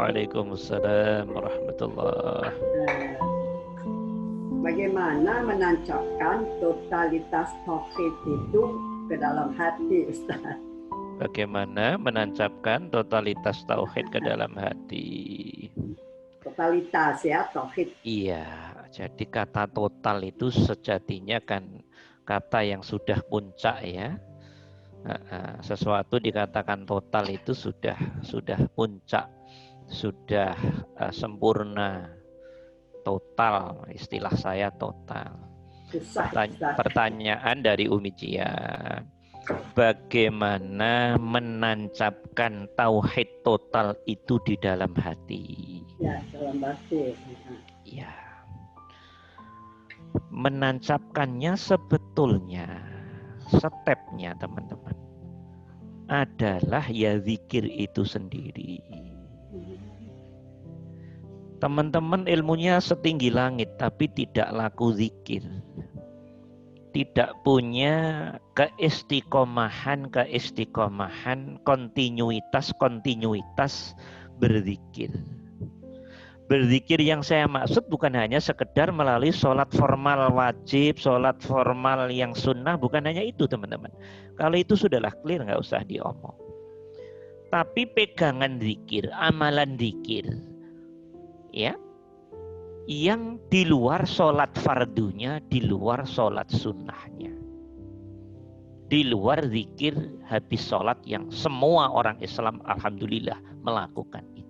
Waalaikumsalam warahmatullah. Bagaimana menancapkan totalitas tauhid itu ke dalam hati, Ustaz? Bagaimana menancapkan totalitas tauhid ke dalam hati? Totalitas ya, tauhid. Iya, jadi kata total itu sejatinya kan kata yang sudah puncak ya. Sesuatu dikatakan total itu sudah puncak, sudah sempurna, total, istilah saya total. Pertanyaan dari Umi Cia, bagaimana menancapkan tauhid total itu di dalam hati? Ya, dalam hati. Ya, menancapkannya sebetulnya stepnya teman-teman adalah ya zikir itu sendiri. Teman-teman ilmunya setinggi langit tapi tidak laku zikir, tidak punya keistiqomahan kontinuitas berzikir. Berzikir yang saya maksud bukan hanya sekedar melalui sholat formal wajib, sholat formal yang sunnah, bukan hanya itu teman-teman. Kalau itu sudahlah clear, nggak usah diomong. Tapi pegangan zikir, amalan zikir, ya, yang di luar sholat fardunya, di luar sholat sunnahnya, di luar zikir habis sholat yang semua orang Islam alhamdulillah melakukan itu.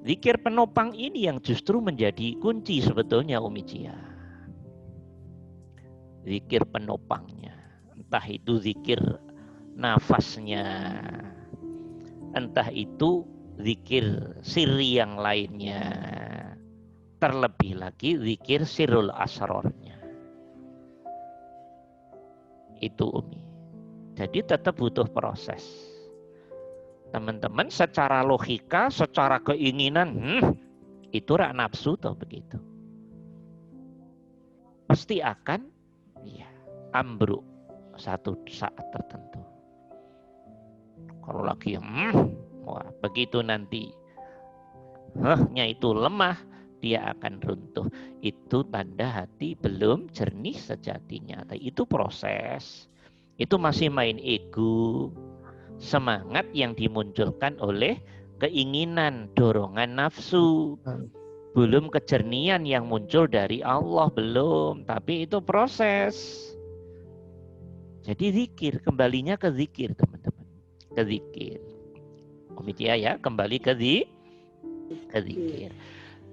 Zikir penopang ini yang justru menjadi kunci sebetulnya Umi Cia. Zikir penopangnya, entah itu zikir nafasnya, entah itu zikir sirri yang lainnya, terlebih lagi zikir sirrul asrornya. Itu Umi. Jadi tetap butuh proses. Teman-teman secara logika, secara keinginan, itu rak nafsu toh begitu. Pasti akan ya, ambruk satu saat tertentu. Kalau lagi wah, begitu nanti nya itu lemah, dia akan runtuh. Itu tanda hati belum jernih sejatinya. Itu proses. Itu masih main ego. Semangat yang dimunculkan oleh keinginan, dorongan nafsu. Belum kejernihan yang muncul dari Allah, belum. Tapi itu proses. Jadi zikir, kembalinya ke zikir teman-teman. Ke zikir. Umi Tia ya, kembali ke zikir.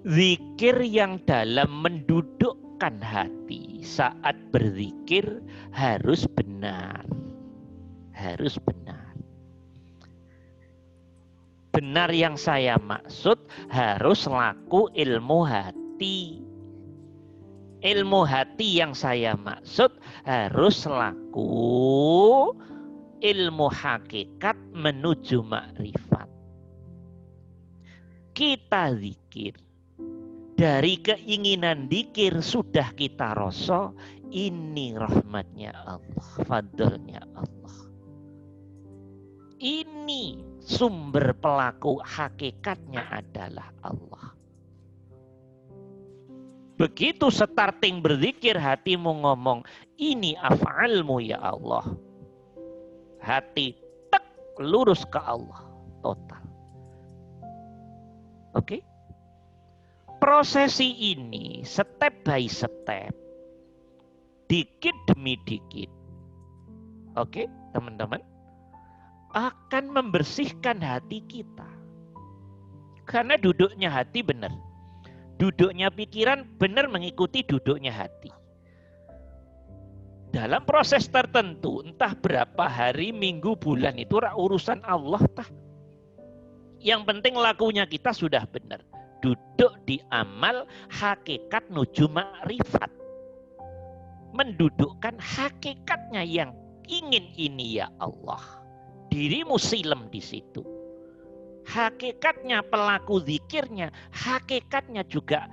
Zikir yang dalam mendudukkan hati saat berzikir harus benar. Harus benar. Benar yang saya maksud harus laku ilmu hati. Ilmu hati yang saya maksud harus laku ilmu hakikat menuju makrifat. Kita zikir. Dari keinginan zikir sudah kita rasa ini rahmatnya Allah, fadlnya Allah. Ini sumber pelaku hakikatnya adalah Allah. Begitu starting berzikir hatimu ngomong, ini af'almu ya Allah. Hati tek lurus ke Allah total. Oke? Prosesi ini step by step. Dikit demi dikit. Oke, teman-teman? Akan membersihkan hati kita. Karena duduknya hati benar. Duduknya pikiran benar mengikuti duduknya hati. Dalam proses tertentu, entah berapa hari, minggu, bulan, itu urusan Allah. Yang penting lakunya kita sudah benar. Duduk di amal hakikat nuju ma'rifat. Mendudukkan hakikatnya yang ingin ini ya Allah. Dirimu silem di situ. Hakikatnya pelaku zikirnya, hakikatnya juga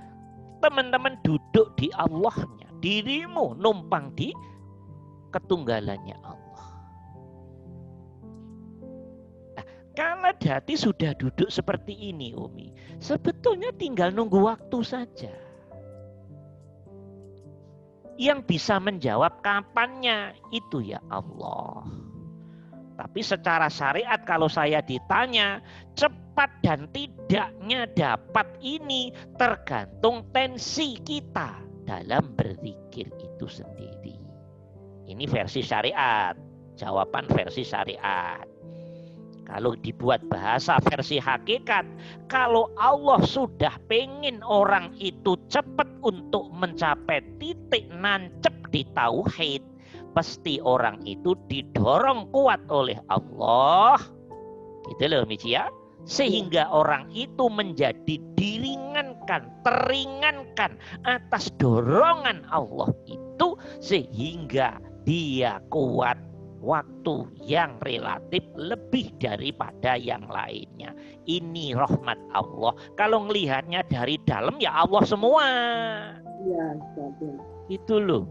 teman-teman duduk di Allahnya. Dirimu numpang di ketunggalannya Allah. Nah, Kalau hati sudah duduk seperti ini, Umi, sebetulnya tinggal nunggu waktu saja. Yang bisa menjawab kapannya itu ya Allah. Tapi secara syariat kalau saya ditanya, cepat dan tidaknya dapat ini tergantung tensi kita dalam berzikir itu sendiri. Ini versi syariat, jawaban versi syariat. Kalau dibuat bahasa versi hakikat, kalau Allah sudah pengen orang itu cepat untuk mencapai titik nancep di tauhid, pasti orang itu didorong kuat oleh Allah. Gitu loh Michi ya. Sehingga orang itu menjadi diringankan, teringankan atas dorongan Allah itu, sehingga dia kuat waktu yang relatif lebih daripada yang lainnya. Ini rahmat Allah. Kalau melihatnya dari dalam ya Allah semua. Iya, Itu loh.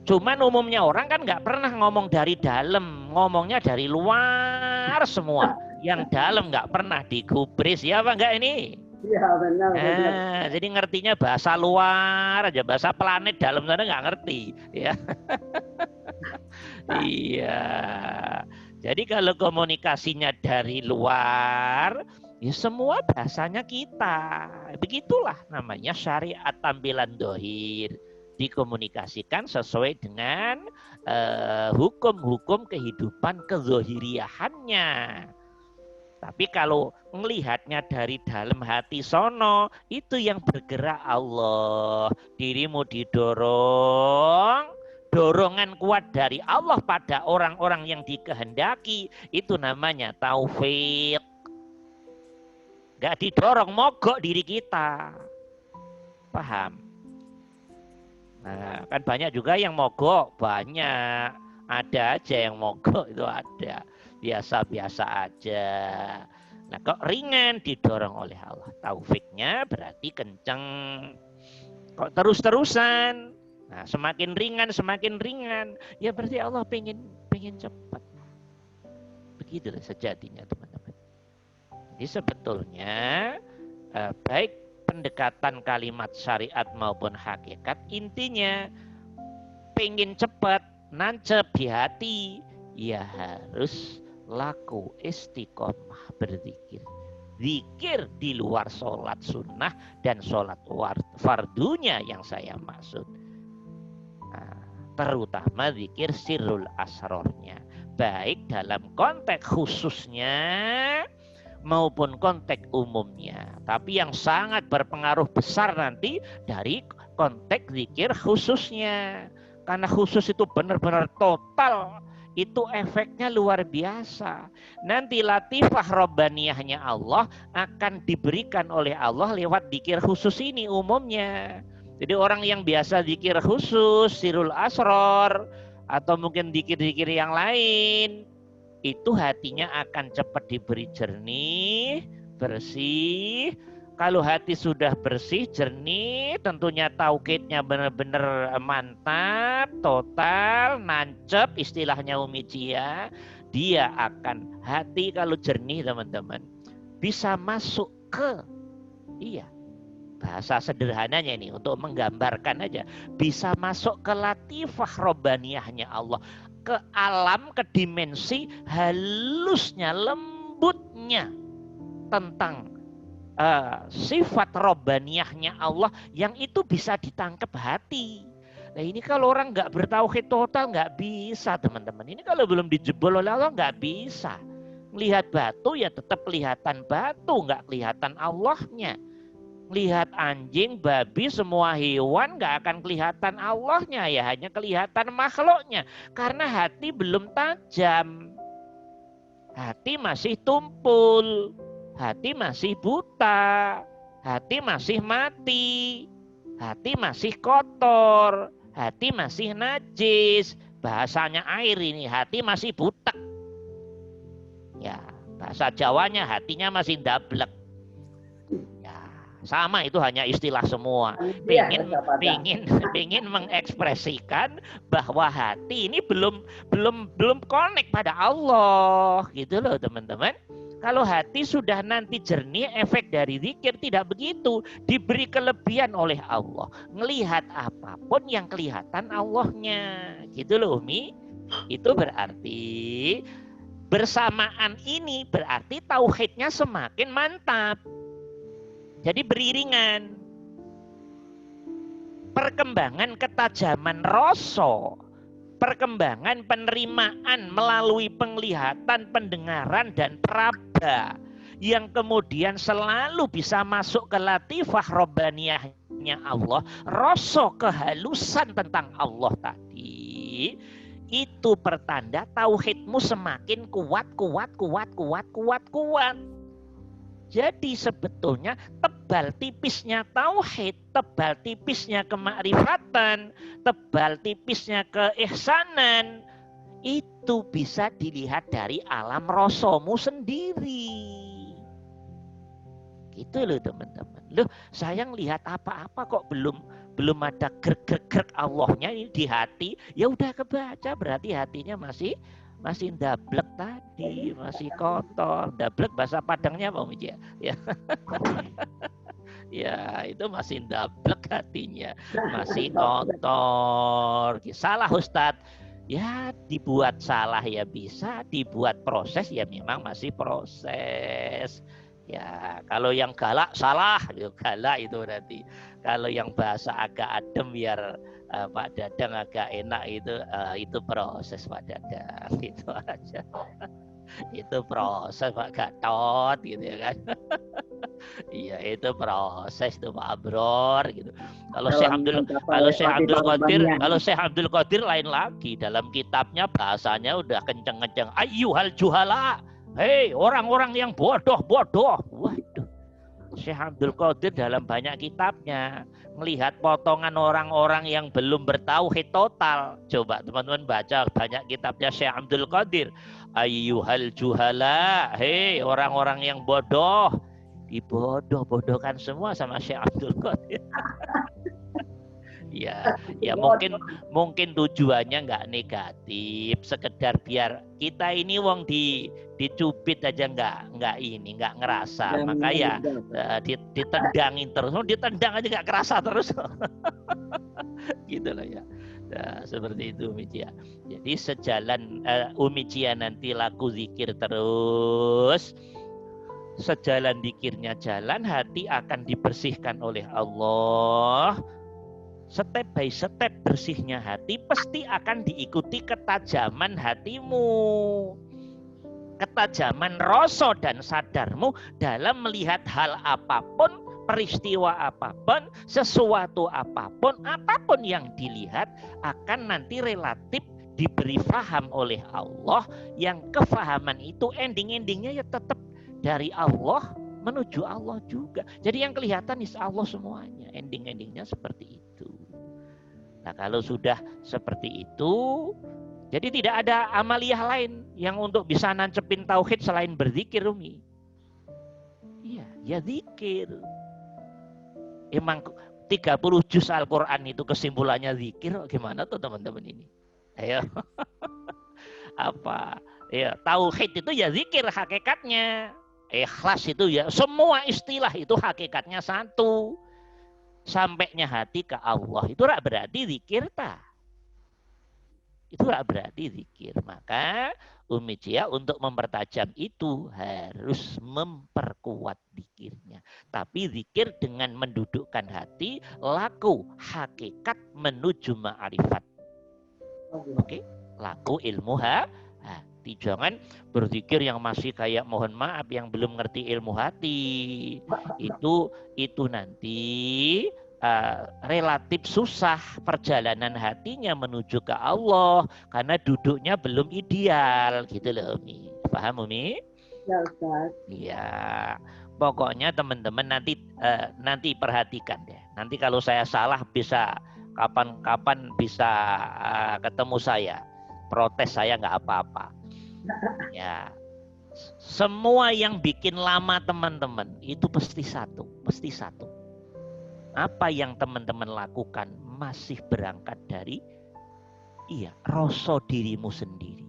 Cuman umumnya orang kan nggak pernah ngomong dari dalam, ngomongnya dari luar semua. Yang dalam nggak pernah digubris, ya apa enggak ini? Iya, benar. Jadi ngertinya bahasa luar aja, bahasa planet dalam sana nggak ngerti, ya. Iya. Jadi kalau komunikasinya dari luar, ya semua bahasanya kita. Begitulah namanya syariat tampilan dohir. Dikomunikasikan sesuai dengan hukum-hukum kehidupan kezohiriahannya. Tapi kalau melihatnya dari dalam hati sono, itu yang bergerak Allah. Dirimu didorong, dorongan kuat dari Allah pada orang-orang yang dikehendaki, itu namanya taufik. Gak didorong, mogok diri kita. Paham? Nah, kan banyak juga yang mogok, banyak. Ada aja yang mogok, itu ada. Biasa-biasa aja. Nah, kok ringan didorong oleh Allah. Taufiknya berarti kenceng. Kok terus-terusan. Nah, semakin ringan, ya berarti Allah pengen cepat. Begitulah sejatinya, teman-teman. Jadi sebetulnya baik pendekatan kalimat syariat maupun hakikat, intinya pengen cepat, nancep di hati, ya harus laku istiqomah berzikir. Zikir di luar sholat sunnah dan sholat fardunya yang saya maksud. Nah, terutama zikir sirrul asrornya. Baik dalam konteks khususnya maupun konteks umumnya. Tapi yang sangat berpengaruh besar nanti dari konteks zikir khususnya. Karena khusus itu benar-benar total. Itu efeknya luar biasa. Nanti latifah robbaniyahnya Allah akan diberikan oleh Allah lewat zikir khusus ini umumnya. Jadi orang yang biasa zikir khusus, sirul asror, atau mungkin zikir-zikir yang lain, itu hatinya akan cepat diberi jernih, bersih. Kalau hati sudah bersih, jernih, tentunya tauhidnya benar-benar mantap, total, nancep, istilahnya Umi Cia. Dia akan, hati kalau jernih teman-teman, bisa masuk ke, bahasa sederhananya ini untuk menggambarkan aja, bisa masuk ke latifah robbaniyahnya Allah, ke alam, ke dimensi halusnya, lembutnya tentang sifat robbaniyahnya Allah yang itu bisa ditangkap hati. Nah ini kalau orang nggak bertauhid total nggak bisa teman-teman. Ini kalau belum dijebol oleh Allah nggak bisa. Melihat batu ya tetap kelihatan batu, nggak kelihatan Allahnya. Lihat anjing, babi, semua hewan nggak akan kelihatan Allahnya, ya hanya kelihatan makhluknya. Karena hati belum tajam. Hati masih tumpul. Hati masih buta, hati masih mati, hati masih kotor, hati masih najis. Bahasanya air ini, hati masih butek. Ya, bahasa Jawanya hatinya masih ndablek. Ya, Sama, itu hanya istilah semua. Iya, Pingin mengekspresikan bahwa hati ini belum connect pada Allah, gitu loh teman-teman. Kalau hati sudah nanti jernih, efek dari zikir tidak begitu. Diberi kelebihan oleh Allah. Ngelihat apapun yang kelihatan Allahnya. Gitu loh Umi. Itu berarti bersamaan ini berarti tauhidnya semakin mantap. Jadi beriringan. Perkembangan ketajaman rasa, perkembangan penerimaan melalui penglihatan, pendengaran, dan peraba yang kemudian selalu bisa masuk ke latifah robbaniyahnya Allah, rasa kehalusan tentang Allah tadi, itu pertanda tauhidmu semakin kuat. Jadi sebetulnya tebal tipisnya tauhid, tebal tipisnya kemakrifatan, tebal tipisnya keihsanan, itu bisa dilihat dari alam rasamu sendiri. Gitu loh teman-teman. Loh, saya lihat apa-apa kok belum ada grek Allahnya di hati. Ya udah kebaca, berarti hatinya masih ndablek tadi, masih kotor. Ndablek bahasa Padangnya apa Om ya? Ya, itu masih ndablek hatinya, masih kotor. Salah Ustadz. Ya, dibuat salah ya bisa, dibuat proses ya memang masih proses. Ya, kalau yang galak salah, galak itu berarti. Kalau yang bahasa agak adem biar Pak Dadang agak enak itu proses Pak Dadang, itu aja. Itu proses Pak Gatot gitu ya kan. Iya, itu proses itu Pak Abror gitu. Kalau Syekh Abdul Qadir lain lagi, dalam kitabnya bahasanya udah kenceng-kenceng. Ayyuhal juhala. Hei, orang-orang yang bodoh. Waduh. Syekh Abdul Qadir dalam banyak kitabnya melihat potongan orang-orang yang belum bertauhid total. Coba teman-teman baca banyak kitabnya Syekh Abdul Qadir. Ayyuhal juhala, hei orang-orang yang bodoh. Dibodoh-bodohkan semua sama Syekh Abdul Qadir. Ya mungkin tujuannya nggak negatif, sekedar biar kita ini wong dicubit aja nggak ngerasa, maka ya ditendangin terus, ditendang aja nggak kerasa terus. Gitu loh ya. Nah, seperti itu Umi Cia. Jadi sejalan Umi Cia nanti laku zikir terus, sejalan zikirnya jalan, hati akan dibersihkan oleh Allah. Step by step bersihnya hati pasti akan diikuti ketajaman hatimu, ketajaman rasa dan sadarmu dalam melihat hal apapun, peristiwa apapun, sesuatu apapun yang dilihat akan nanti relatif diberi faham oleh Allah, yang kefahaman itu ending-endingnya ya tetap dari Allah menuju Allah juga. Jadi yang kelihatan insya Allah semuanya, ending-endingnya seperti itu. Nah, kalau sudah seperti itu, jadi tidak ada amaliyah lain yang untuk bisa nancepin tauhid selain berzikir, Umi. Iya, ya zikir. Emang 30 juz Al-Quran itu kesimpulannya zikir, gimana tuh teman-teman ini? Ayo. Apa? Ya, tauhid itu ya zikir hakikatnya. Ikhlas itu ya, semua istilah itu hakikatnya satu. Sampainya hati ke Allah itu berarti zikir ta. Itu berarti zikir. Maka Umi Cia untuk mempertajam itu harus memperkuat zikirnya. Tapi zikir dengan mendudukkan hati, laku hakikat menuju ma'rifat. Oke? Laku ilmu hati. Jangan berzikir yang masih kayak mohon maaf yang belum ngerti ilmu hati. Itu nanti relatif susah perjalanan hatinya menuju ke Allah karena duduknya belum ideal gitu loh Umi. Paham Umi? Ya Ustaz. Iya. Pokoknya teman-teman nanti perhatikan deh. Nanti kalau saya salah bisa kapan-kapan bisa ketemu saya. Protes saya nggak apa-apa. Ya. Semua yang bikin lama teman-teman itu pasti satu. Apa yang teman-teman lakukan masih berangkat dari rasa dirimu sendiri.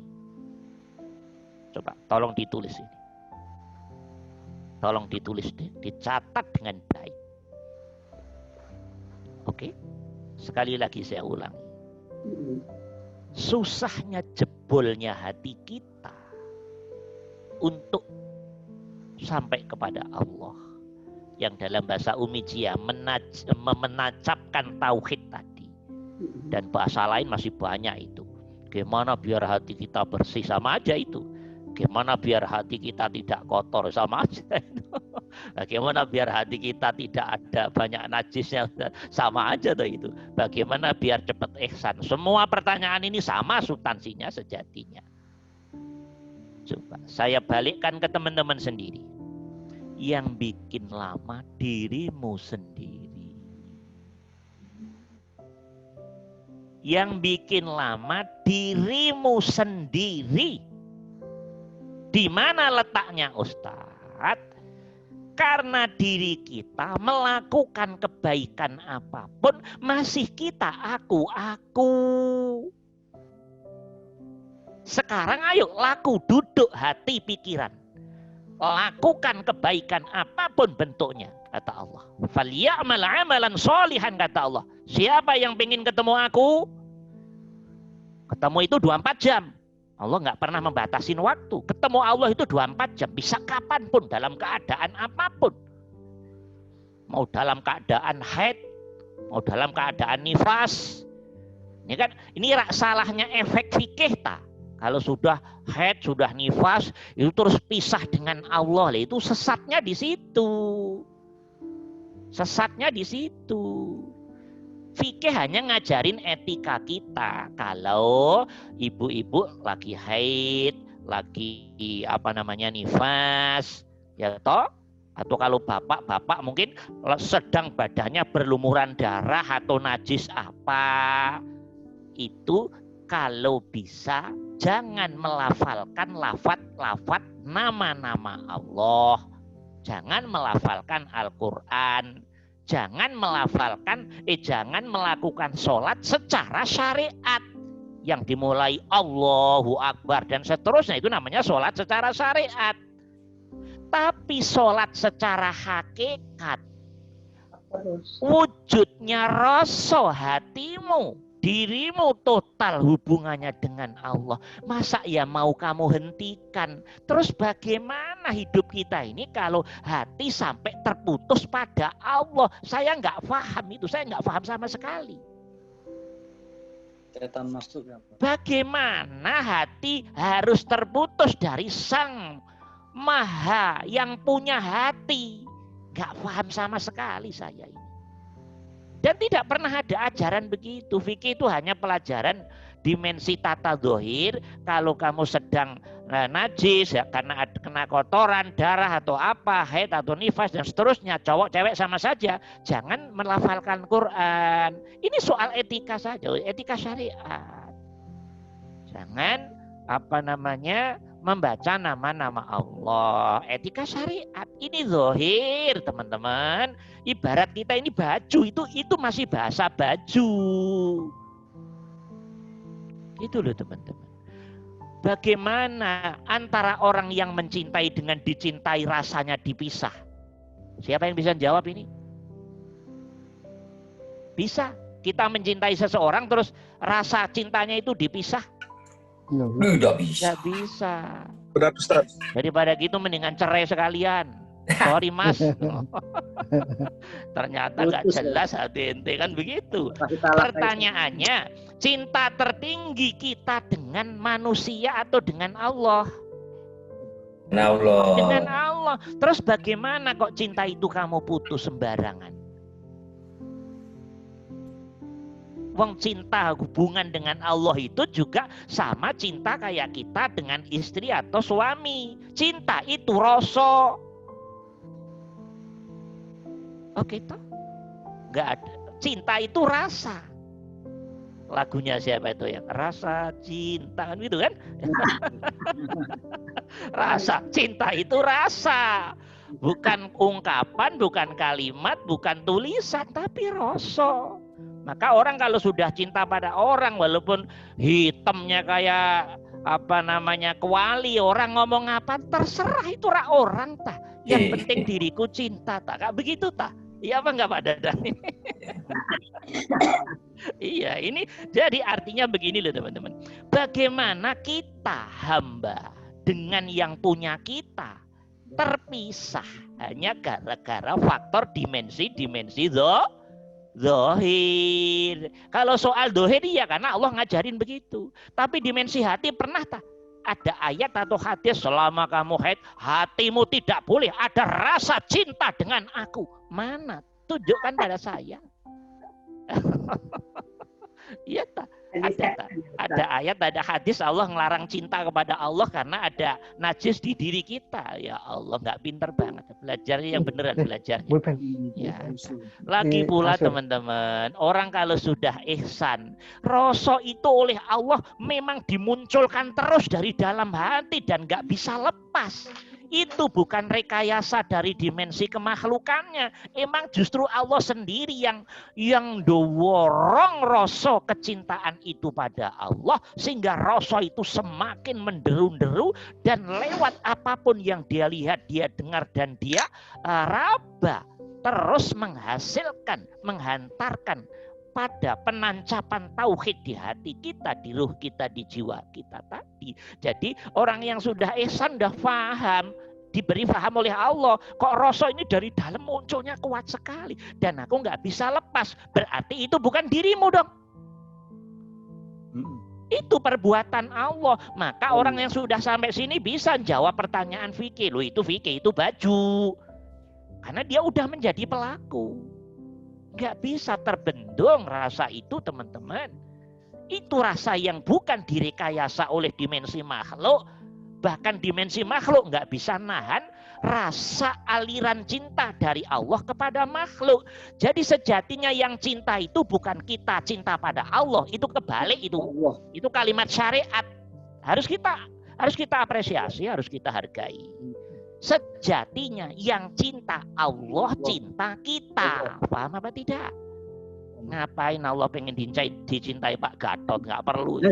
Coba tolong ditulis ini. Tolong ditulis deh, dicatat dengan baik. Oke? Sekali lagi saya ulangi. Susahnya jebolnya hati kita untuk sampai kepada Allah yang dalam bahasa Umijiyah menancapkan tauhid tadi, dan bahasa lain masih banyak itu. Gimana biar hati kita bersih, sama aja itu. Gimana biar hati kita tidak kotor, sama aja itu. Bagaimana biar hati kita tidak ada banyak najisnya, sama aja tuh itu. Bagaimana biar cepat ihsan. Semua pertanyaan ini sama substansinya sejatinya. Coba saya balikkan ke teman-teman sendiri. Yang bikin lama dirimu sendiri. Yang bikin lama dirimu sendiri. Di mana letaknya Ustadz? Karena diri kita melakukan kebaikan apapun masih kita aku. Sekarang ayo laku, duduk hati pikiran. Lakukan kebaikan apapun bentuknya, kata Allah. Falyamal amalan sholihan, kata Allah. Siapa yang pengen ketemu aku? Ketemu itu 24 jam. Allah nggak pernah membatasin waktu. Ketemu Allah itu 24 jam. Bisa kapanpun, dalam keadaan apapun. Mau dalam keadaan haid, mau dalam keadaan nifas. Ini kan, ini salahnya efek fikih tak? Kalau sudah haid, sudah nifas, itu terus pisah dengan Allah. Itu sesatnya di situ. Sesatnya di situ. Fikih hanya ngajarin etika kita. Kalau ibu-ibu lagi haid, lagi nifas, ya toh? Atau kalau bapak mungkin sedang badannya berlumuran darah atau najis apa, itu kalau bisa jangan melafalkan lafaz nama-nama Allah. Jangan melafalkan Al-Quran. Jangan melakukan sholat secara syariat. Yang dimulai Allahu Akbar dan seterusnya, itu namanya sholat secara syariat. Tapi sholat secara hakikat, wujudnya rasa hatimu, dirimu total hubungannya dengan Allah. Masa ya mau kamu hentikan? Terus bagaimana hidup kita ini kalau hati sampai terputus pada Allah? Saya nggak paham itu, saya nggak paham sama sekali. Bagaimana hati harus terputus dari Sang Maha yang punya hati? Nggak paham sama sekali saya ini. Dan tidak pernah ada ajaran begitu. Fikih itu hanya pelajaran dimensi tata dzahir. Kalau kamu sedang najis ya karena kena kotoran, darah atau apa, haid atau nifas dan seterusnya, cowok cewek sama saja, jangan melafalkan Quran. Ini soal etika saja, etika syariat. Jangan membaca nama-nama Allah. Etika syariat ini zahir, teman-teman. Ibarat kita ini baju, itu masih bahasa baju. Itu loh teman-teman. Bagaimana antara orang yang mencintai dengan dicintai rasanya dipisah? Siapa yang bisa jawab ini? Bisa. Kita mencintai seseorang terus rasa cintanya itu dipisah? Tidak bisa. Tidak bisa. Benar, Ustaz. Daripada gitu mendingan cerai sekalian. Sorry mas. Ternyata nggak jelas hati ente kan begitu. Pertanyaannya, cinta tertinggi kita dengan manusia atau dengan Allah? Dengan Allah. Terus bagaimana kok cinta itu kamu putus sembarangan? Wong cinta hubungan dengan Allah itu juga sama cinta kayak kita dengan istri atau suami. Cinta itu rasa. Oke toh? Enggak ada. Cinta itu rasa. Lagunya siapa itu yang rasa cinta kan gitu kan? Rasa. Cinta itu rasa. Bukan ungkapan, bukan kalimat, bukan tulisan, tapi rasa. Maka orang kalau sudah cinta pada orang, walaupun hitamnya kayak kuali, orang ngomong apa terserah, itu orang tah. Yang penting diriku cinta tak. Begitu tak? Iya apa enggak Pak Dadan? Iya, ini jadi artinya begini loh teman-teman. Bagaimana kita hamba dengan yang punya kita terpisah hanya gara-gara faktor dimensi zohir. Kalau soal zohir ya karena Allah ngajarin begitu. Tapi dimensi hati pernah tak? Ada ayat atau hadis selama kamu haid, hatimu tidak boleh ada rasa cinta dengan aku. Mana? Tunjukkan pada saya. Iya tak? Ada ayat, ada hadis Allah ngelarang cinta kepada Allah karena ada najis di diri kita. Ya Allah, nggak pinter banget. Belajarnya yang beneran belajarnya. Ya. Lagi pula teman-teman, orang kalau sudah ihsan, rasa itu oleh Allah memang dimunculkan terus dari dalam hati dan nggak bisa lepas. Itu bukan rekayasa dari dimensi kemakhlukannya. Emang justru Allah sendiri yang dorong rasa kecintaan itu pada Allah sehingga rasa itu semakin menderu-deru dan lewat apapun yang dia lihat, dia dengar dan dia raba terus menghasilkan, menghantarkan pada penancapan tauhid di hati kita, di ruh kita, di jiwa kita tadi. Jadi orang yang sudah ihsan, sudah paham, diberi paham oleh Allah, kok rasa ini dari dalam munculnya kuat sekali dan aku nggak bisa lepas, berarti itu bukan dirimu dong. Itu perbuatan Allah. Maka orang yang sudah sampai sini bisa jawab pertanyaan fikih. Loh itu fikih, itu baju. Karena dia udah menjadi pelaku. Nggak bisa terbendung rasa itu teman-teman. Itu rasa yang bukan direkayasa oleh dimensi makhluk. Bahkan dimensi makhluk nggak bisa nahan rasa aliran cinta dari Allah kepada makhluk. Jadi sejatinya yang cinta itu bukan kita cinta pada Allah. Itu kebalik itu. Itu kalimat syariat. Harus kita apresiasi, harus kita hargai. Sejatinya yang cinta Allah cinta kita. Paham apa tidak? Ngapain Allah pengen dicintai Pak Gatot? Nggak perlu.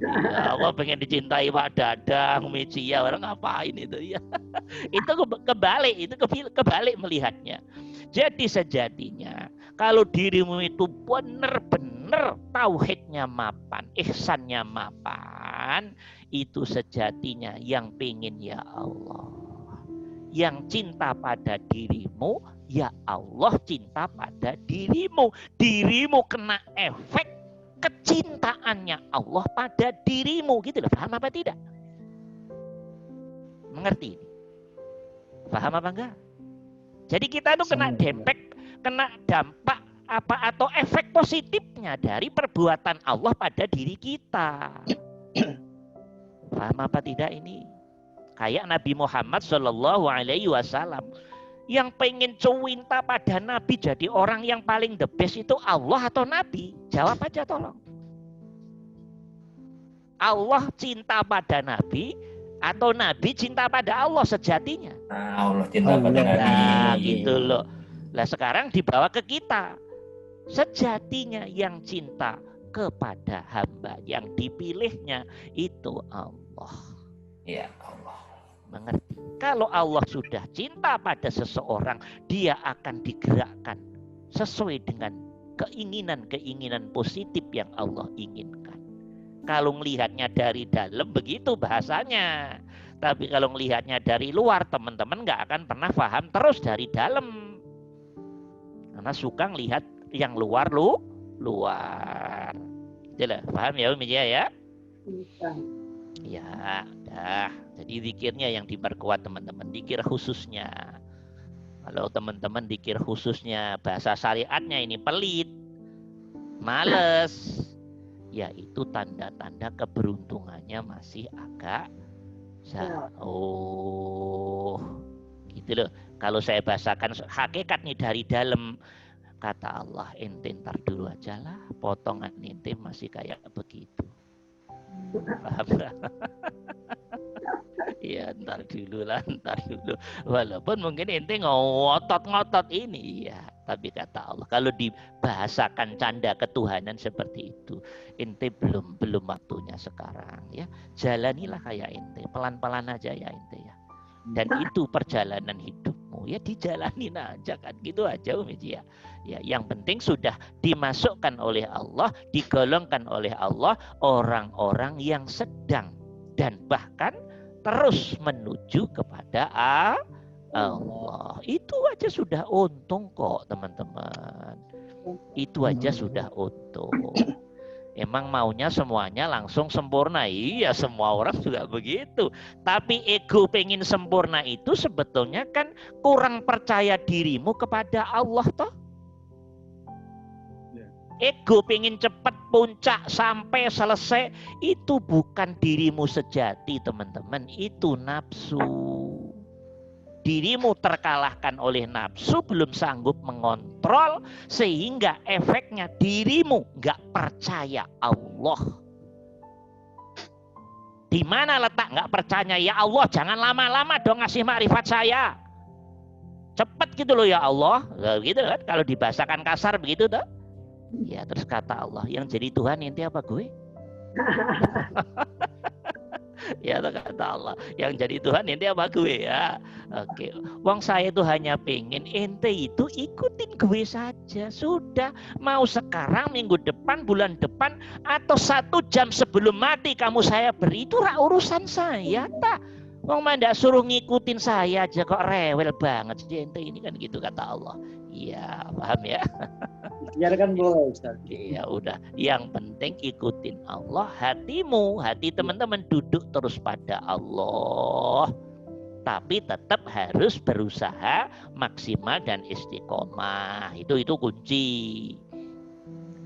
Ya, Allah pengen dicintai Pak Dadang, Mecia, orang ngapain itu ya? Itu kebalik, itu kebalik melihatnya. Jadi sejatinya kalau dirimu itu benar-benar tauhidnya mapan, ihsannya mapan, itu sejatinya yang pengen ya Allah. Yang cinta pada dirimu, ya Allah cinta pada dirimu. Dirimu kena efek kecintaannya Allah pada dirimu, gitu loh. Paham apa tidak? Mengerti? Paham apa enggak? Jadi kita tuh kena dampak apa atau efek positifnya dari perbuatan Allah pada diri kita. Paham apa tidak ini? Kayak Nabi Muhammad Shallallahu Alaihi Wasallam yang pengen cinta pada Nabi, jadi orang yang paling the best itu Allah atau Nabi? Jawab aja tolong. Allah cinta pada Nabi atau Nabi cinta pada Allah sejatinya? Allah cinta pada Nabi. Nah, gitu loh. Lah sekarang dibawa ke kita. Sejatinya yang cinta kepada hamba yang dipilihnya itu Allah. Ya Allah. Mengerti? Kalau Allah sudah cinta pada seseorang, dia akan digerakkan sesuai dengan keinginan-keinginan positif yang Allah inginkan. Kalau melihatnya dari dalam begitu bahasanya. Tapi kalau melihatnya dari luar, teman-teman nggak akan pernah paham terus dari dalam. Karena suka ngelihat yang luar. Jelas, paham ya Umi ya? Ya, dah. Jadi zikirnya yang diperkuat teman-teman, zikir khususnya. Kalau teman-teman zikir khususnya bahasa syariatnya ini pelit, males, ya itu tanda-tanda keberuntungannya masih agak gitu loh. Kalau saya bahasakan hakikat nih dari dalam, kata Allah, ente ntar dulu aja lah, potongan ente masih kayak begitu. Paham gak? Ya ntar dulu lah, ntar dulu. Walaupun mungkin ente ngotot-ngotot ini ya, tapi kata Allah kalau dibahasakan canda ketuhanan seperti itu, ente belum waktunya sekarang ya. Jalanilah kayak ente, pelan-pelan aja ya ente ya. Dan itu perjalanan hidupmu ya, dijalanin aja kan, gitu aja Umi ya. Ya, yang penting sudah dimasukkan oleh Allah, digolongkan oleh Allah orang-orang yang sedang dan bahkan terus menuju kepada Allah. Itu aja sudah untung kok teman-teman. Itu aja sudah untung. Emang maunya semuanya langsung sempurna. Iya, semua orang juga begitu. Tapi ego pengen sempurna itu sebetulnya kan kurang percaya dirimu kepada Allah toh. Ego pengen cepat puncak sampai selesai, itu bukan dirimu sejati teman-teman, itu nafsu. Dirimu terkalahkan oleh nafsu, belum sanggup mengontrol, sehingga efeknya dirimu nggak percaya Allah. Di mana letak nggak percaya? Ya Allah, jangan lama-lama dong ngasih makrifat saya. Cepat gitu loh ya Allah, gitu kan? Kalau dibahasakan kasar begitu tuh. Ya terus kata Allah, yang jadi Tuhan ente apa gue? Ya kata Allah, yang jadi Tuhan ente apa gue ya? Oke, wong saya itu hanya pengen ente itu ikutin gue saja. Sudah, mau sekarang, minggu depan, bulan depan, atau 1 jam sebelum mati kamu saya beri, itu urusan saya tak. Wong ndak suruh ngikutin saya aja kok rewel banget sih ente ini kan, gitu kata Allah. Iya, paham ya? Biarkan boleh Ustaz. Ya udah, yang penting ikutin Allah, hatimu, hati teman-teman duduk terus pada Allah. Tapi tetap harus berusaha maksimal dan istiqomah. Itu kunci.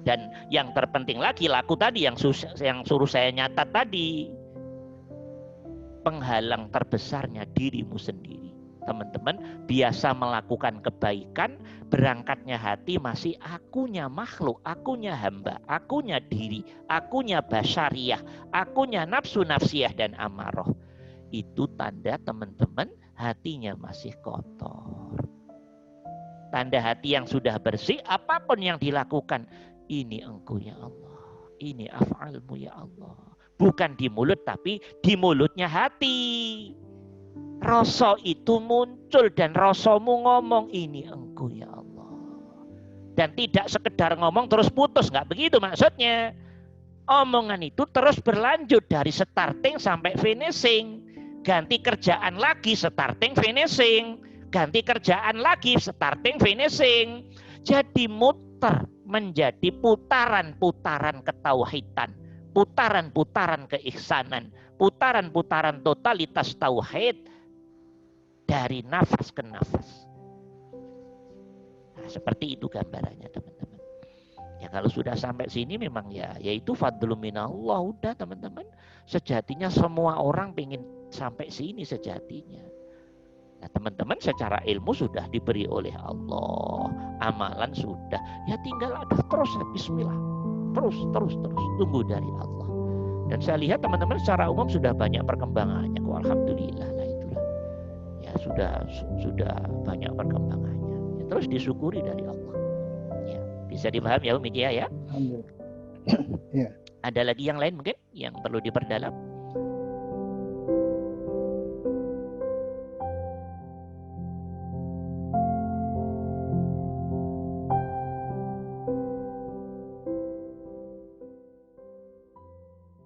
Dan yang terpenting lagi, laku tadi yang suruh saya nyatat tadi. Penghalang terbesarnya dirimu sendiri. Teman-teman biasa melakukan kebaikan, berangkatnya hati masih akunya makhluk, akunya hamba, akunya diri, akunya basyariah, akunya nafsu nafsiyah dan amarah. Itu tanda teman-teman hatinya masih kotor. Tanda hati yang sudah bersih, apapun yang dilakukan, ini engkau ya Allah, ini af'almu ya Allah. Bukan di mulut tapi di mulutnya hati. Rasa itu muncul dan rasamu ngomong ini engkau ya Allah. Dan tidak sekedar ngomong terus putus, nggak begitu maksudnya. Omongan itu terus berlanjut dari starting sampai finishing. Ganti kerjaan lagi, starting finishing. Ganti kerjaan lagi, starting finishing. Jadi muter menjadi putaran-putaran ketauhidan, putaran-putaran keihsanan, putaran-putaran totalitas tauhid. Dari nafas ke nafas. Nah, seperti itu gambarannya teman-teman. Ya kalau sudah sampai sini memang ya itu fadlun minallah, udah teman-teman. Sejatinya semua orang pengen sampai sini sejatinya. Nah teman-teman secara ilmu sudah diberi oleh Allah. Amalan sudah. Ya tinggal ada terus bismillah. Terus tunggu dari Allah. Dan saya lihat teman-teman secara umum sudah banyak perkembangannya kok, alhamdulillah. Sudah banyak perkembangannya. Ya, terus disyukuri dari Allah. Ya, bisa dipahami ya Umi ya? Ya. Ada lagi yang lain mungkin yang perlu diperdalam?